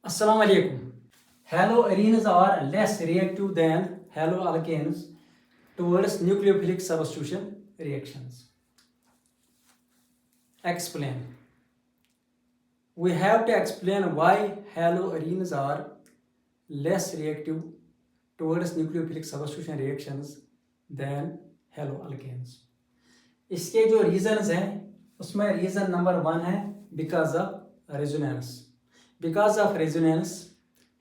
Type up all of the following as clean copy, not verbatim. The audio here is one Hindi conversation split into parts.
Assalamu alaikum. Haloarenes are less reactive than haloalkanes towards nucleophilic substitution reactions. Explain. We have to explain why haloarenes are less reactive towards nucleophilic substitution reactions than haloalkanes. इसके जो रीजंस हैं उसमें रीजन नंबर 1 है because of resonance. Because of resonance,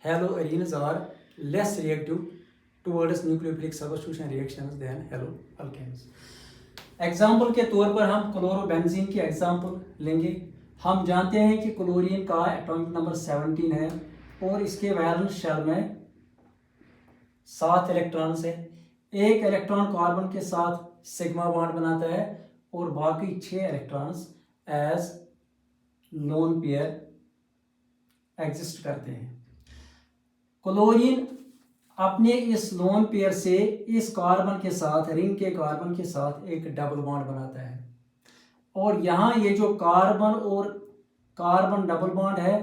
haloarenes are less reactive towards nucleophilic substitution reactions than haloalkanes. Example के तौर पर हम क्लोरोबेंजीन की एग्जाम्पल लेंगे. हम जानते हैं कि क्लोरीन का एटॉमिक नंबर 17 है और इसके वैलेंस शेल में 7 इलेक्ट्रॉन्स है. एक इलेक्ट्रॉन कार्बन के साथ सिग्मा बॉन्ड बनाता है और बाकी 6 electrons as lone pair exist करते हैं. क्लोरीन अपने इस लोन पेयर से इस कार्बन के साथ रिंग के कार्बन के साथ एक डबल बॉन्ड बनाता है और यहाँ ये जो कार्बन और कार्बन डबल बॉन्ड है,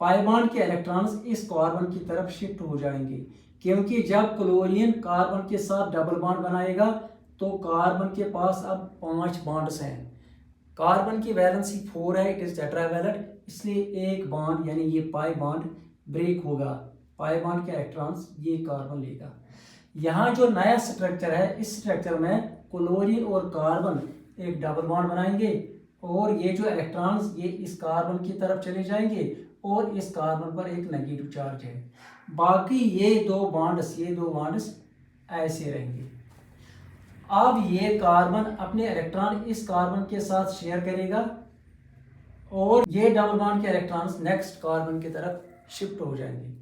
पाई बॉन्ड के इलेक्ट्रॉन्स इस कार्बन की तरफ शिफ्ट हो जाएंगे क्योंकि जब क्लोरीन कार्बन के साथ डबल बॉन्ड बनाएगा तो कार्बन के पास अब 5 बॉन्ड्स हैं. कार्बन की वैलेंसी 4 है, इट इज टेट्रावैलेंट, इसलिए एक बॉन्ड यानी ये पाई बॉन्ड ब्रेक होगा. पाई बॉन्ड के इलेक्ट्रॉन्स ये कार्बन लेगा. यहाँ जो नया स्ट्रक्चर है इस स्ट्रक्चर में क्लोरीन और कार्बन एक डबल बॉन्ड बनाएंगे और ये जो इलेक्ट्रॉन्स ये इस कार्बन की तरफ चले जाएंगे और इस कार्बन पर एक नेगेटिव चार्ज है. बाकी ये दो बॉन्ड्स ऐसे रहेंगे. अब ये कार्बन अपने इलेक्ट्रॉन इस कार्बन के साथ शेयर करेगा और ये डबल बॉन्ड के इलेक्ट्रॉन्स नेक्स्ट कार्बन की तरफ शिफ्ट हो जाएंगे.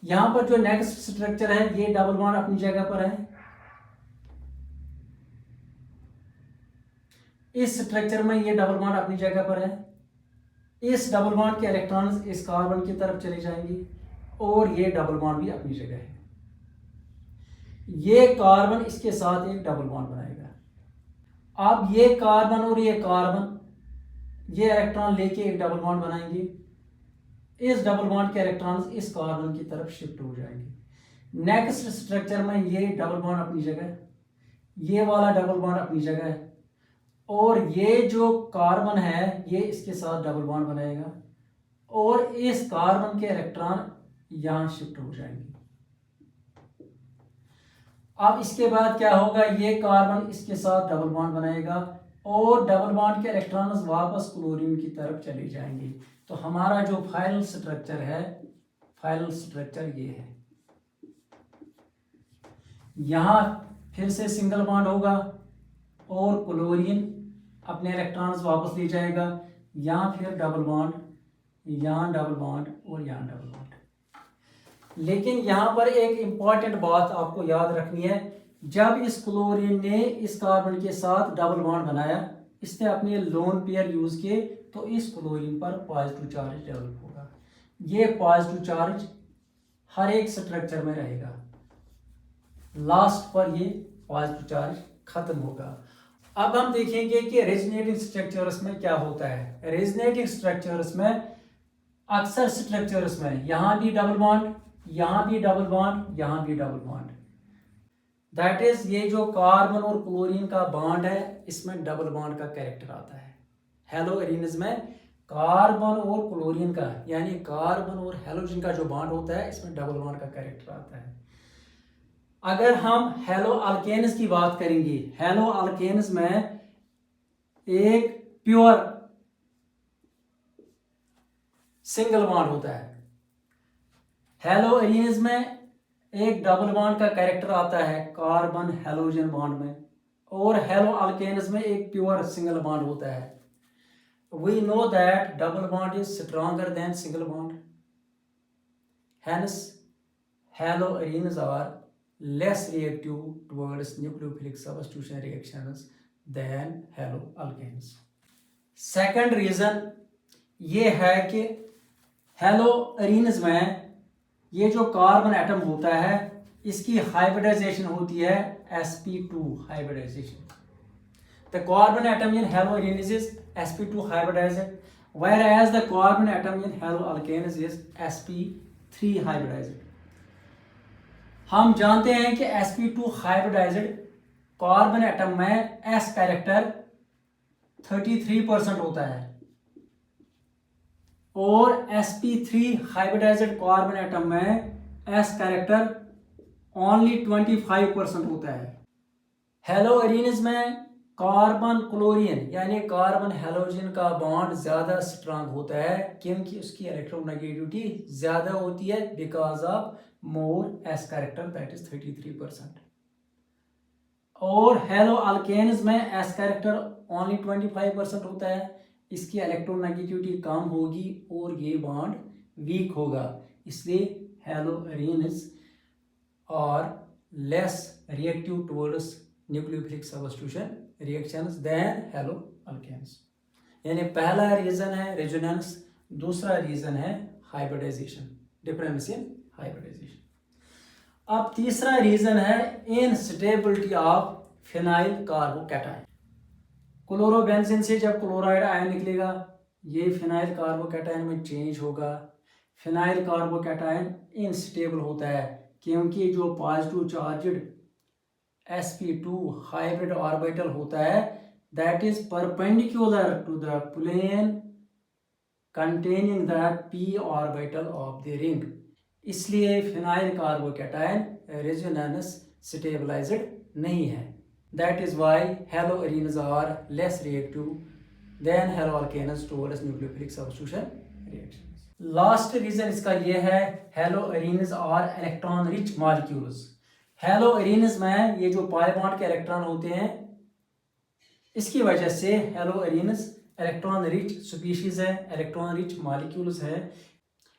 यहां पर जो नेक्स्ट स्ट्रक्चर है ये डबल बॉन्ड अपनी जगह पर है. इस स्ट्रक्चर में ये डबल बॉन्ड अपनी जगह पर है. इस डबल बॉन्ड के इलेक्ट्रॉन्स इस कार्बन की तरफ चले जाएंगे और ये डबल बॉन्ड भी अपनी जगह है. ये कार्बन इसके साथ एक डबल बॉन्ड बनाएगा. अब ये कार्बन और ये कार्बन ये इलेक्ट्रॉन लेके एक डबल बॉन्ड बनाएंगे. इस डबल बॉन्ड के इलेक्ट्रॉन्स इस कार्बन की तरफ शिफ्ट हो जाएंगे. नेक्स्ट स्ट्रक्चर में ये डबल बॉन्ड अपनी जगह, ये वाला डबल बॉन्ड अपनी जगह है और ये जो कार्बन है ये इसके साथ डबल बॉन्ड बनाएगा और इस कार्बन के इलेक्ट्रॉन यहां शिफ्ट हो जाएंगे. अब इसके बाद क्या होगा, ये कार्बन इसके साथ डबल बॉन्ड बनाएगा और डबल बॉन्ड के इलेक्ट्रॉन्स वापस क्लोरीन की तरफ चले जाएंगे. तो हमारा जो फाइनल स्ट्रक्चर है, फाइनल स्ट्रक्चर ये है. यहां फिर से सिंगल बॉन्ड होगा और क्लोरीन अपने इलेक्ट्रॉन्स वापस ले जाएगा. यहां फिर डबल बॉन्ड, यहां डबल बॉन्ड और यहां डबल बॉन्ड. लेकिन यहां पर एक इंपॉर्टेंट बात आपको याद रखनी है. जब इस क्लोरीन ने इस कार्बन के साथ डबल बॉन्ड बनाया, इसने अपने लोन पेयर यूज किए, तो इस क्लोरीन पर पॉजिटिव चार्ज डेवलप होगा. ये पॉजिटिव चार्ज हर एक स्ट्रक्चर में रहेगा. लास्ट पर ये पॉजिटिव चार्ज खत्म होगा. अब हम देखेंगे कि रेजोनेटिंग स्ट्रक्चर्स में क्या होता है. रेजोनेटिंग स्ट्रक्चर्स में अक्सर स्ट्रक्चर्स में यहां भी डबल बॉन्ड, यहां भी डबल बॉन्ड, यहां भी डबल बॉन्ड. दैट इज ये जो कार्बन और क्लोरीन का बॉन्ड है इसमें डबल बॉन्ड का कैरेक्टर आता है. हेलोएरीन्स में कार्बन और क्लोरीन का यानी कार्बन और हेलोजन का जो बॉन्ड होता है इसमें डबल बॉन्ड का कैरेक्टर आता है. अगर हम हेलोअल्केन्स की बात करेंगे, हेलोअल्केन्स में एक प्योर सिंगल बॉन्ड होता है. हेलोएरीन्स में एक डबल बॉन्ड का कैरेक्टर आता है कार्बन हेलोजन बॉन्ड में और हेलोअल्केन्स में एक प्योर सिंगल बॉन्ड होता है. We know that double bond is stronger than single bond. Hence haloarenes are less reactive towards nucleophilic substitution reactions than haloalkanes. Second reason ये है कि हेलोएरीन्स में ये जो कार्बन एटम होता है इसकी हाइब्रिडाइजेशन होती है sp2 hybridisation. The carbon atom in haloarenes is sp2 hybridized. whereas the carbon atom in haloalkanes is sp3 hybridized. हम जानते हैं कि sp2 hybridized कार्बन एटम में s कैरेक्टर 33% होता है और sp3 हाइब्रिडाइज्ड कार्बन एटम में s कैरेक्टर ओनली 25% होता है। हेलोअरीन्स में कार्बन क्लोरीन यानी कार्बन हेलोजन का बॉन्ड ज्यादा स्ट्रांग होता है क्योंकि उसकी इलेक्ट्रोनेगेटिविटी ज्यादा होती है because of more s character that is 33%। और हेलोअल्केन्स में s कैरेक्टर ओनली 25% होता है, इसकी इलेक्ट्रोनेगेटिविटी कम होगी और ये बॉन्ड वीक होगा, इसलिए haloarenes are less reactive towards nucleophilic substitution reactions than haloalkanes. यानी पहला रीजन है रेजोनेंस, दूसरा रीजन है हाइब्रिडाइजेशन, डिफरेंस इन हाइब्रिडाइजेशन। अब तीसरा रीजन है instability of phenyl carbocation. Chlorobenzene से जब क्लोराइड आयन निकलेगा ये फिनाइल कार्बोकैटायन में चेंज होगा। फिनाइल कार्बोकैटायन इनस्टेबल होता है क्योंकि जो positive charged sp2 hybrid orbital होता है that is perpendicular to the plane containing the p orbital of the ring, इसलिए फिनाइल कार्बोकैटायन रेजोनेंस स्टेबलाइज्ड नहीं है। That is why haloarenes are less reactive than haloalkanes towards nucleophilic substitution reactions. Last reason इसका ये है haloarenes are electron rich molecules. Haloarenes में ये जो पाई बॉन्ड के इलेक्ट्रॉन होते हैं इसकी वजह से हेलोअरीन्स इलेक्ट्रॉन रिच स्पीशीज है, इलेक्ट्रॉन रिच मॉलिक्यूल्स है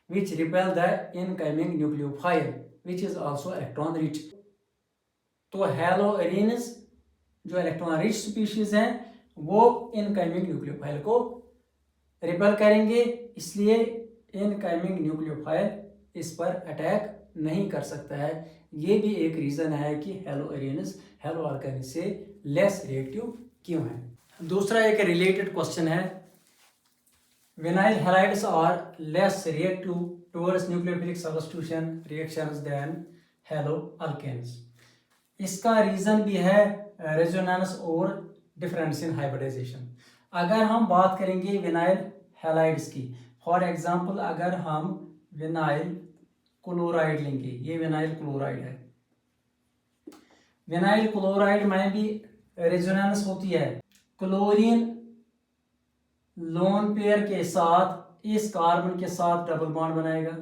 which repel the incoming nucleophile which is also electron rich। तो हेलोअरीन्स जो इलेक्ट्रॉन रिच स्पीशीज हैं वो इनकमिंग न्यूक्लियोफाइल को रिपेल करेंगे, इसलिए इनकमिंग न्यूक्लियोफाइल इस पर अटैक नहीं कर सकता है। ये भी एक रीजन है कि हेलोअरीन्स हेलोअल्केन्स से लेस रिएक्टिव क्यों है। दूसरा एक रिलेटेड क्वेश्चन है vinyl halides are less reactive towards nucleophilic substitution reactions than haloalkanes. इसका रीजन भी है रेजोनेंस और डिफरेंस इन हाइब्रिडाइजेशन। अगर हम बात करेंगे विनाइल हैलाइड्स की, फॉर एग्जांपल अगर हम विनाइल क्लोराइड लेंगे, ये विनाइल क्लोराइड है, विनाइल क्लोराइड में भी रेजोनेंस होती है। क्लोरीन लोन पेयर के साथ इस कार्बन के साथ डबल बॉन्ड बनाएगा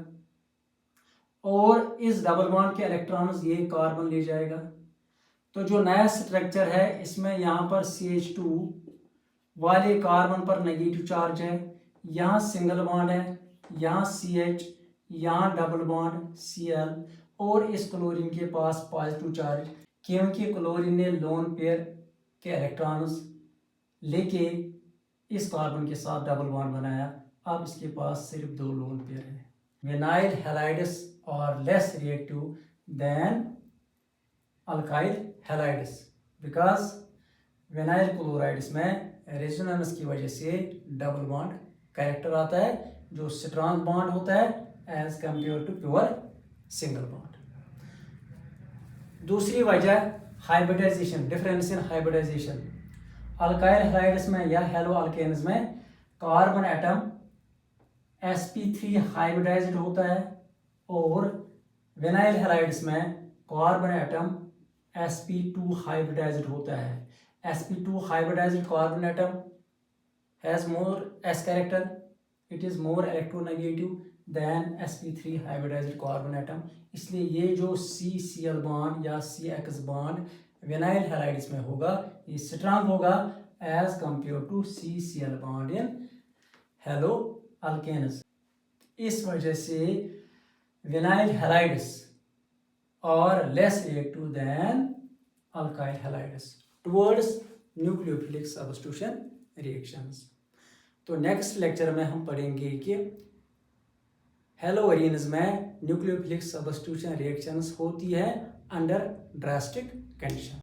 और इस डबल बॉन्ड के इलेक्ट्रॉन्स ये कार्बन ले जाएगा। तो जो नया स्ट्रक्चर है इसमें यहाँ पर CH2 वाले कार्बन पर नेगेटिव चार्ज है, यहाँ सिंगल बॉन्ड है, यहाँ CH, यहाँ डबल बॉन्ड Cl और इस क्लोरीन के पास पॉजिटिव चार्ज, क्योंकि क्लोरीन ने लोन पेयर के इलेक्ट्रॉन्स लेके इस कार्बन के साथ डबल बॉन्ड बनाया। अब इसके पास सिर्फ 2 लोन पेयर है। Vinyl halides are less reactive than alkyl halides because vinyl chlorides में रेजोनेंस की वजह से डबल बॉन्ड कैरेक्टर आता है जो स्ट्रॉन्ग बॉन्ड होता है as compare to pure single bond. दूसरी वजह hybridisation, difference in hybridisation. Alkyl halides में या हेलोअल्केन्स में कार्बन एटम sp3 हाइब्रिडाइज्ड होता है और विनाइल हैलाइड्स में कार्बन एटम sp2 हाइब्रिडाइज्ड होता है। sp2 hybridized carbon atom has more s character, it is more electronegative than sp3 hybridized carbon atom, इसलिए ये जो CCl बॉन्ड या CX बॉन्ड विनाइल हैलाइड्स में होगा ये स्ट्रांग होगा as compare to CCl bond in haloalkanes. इस वजह से vinyl halides are less reactive than alkyl halides towards nucleophilic substitution reactions. तो नेक्स्ट लेक्चर में हम पढ़ेंगे कि हेलोअरीन्स में न्यूक्लियोफिलिक सब्स्टिट्यूशन रिएक्शंस होती है अंडर ड्रास्टिक कंडीशन।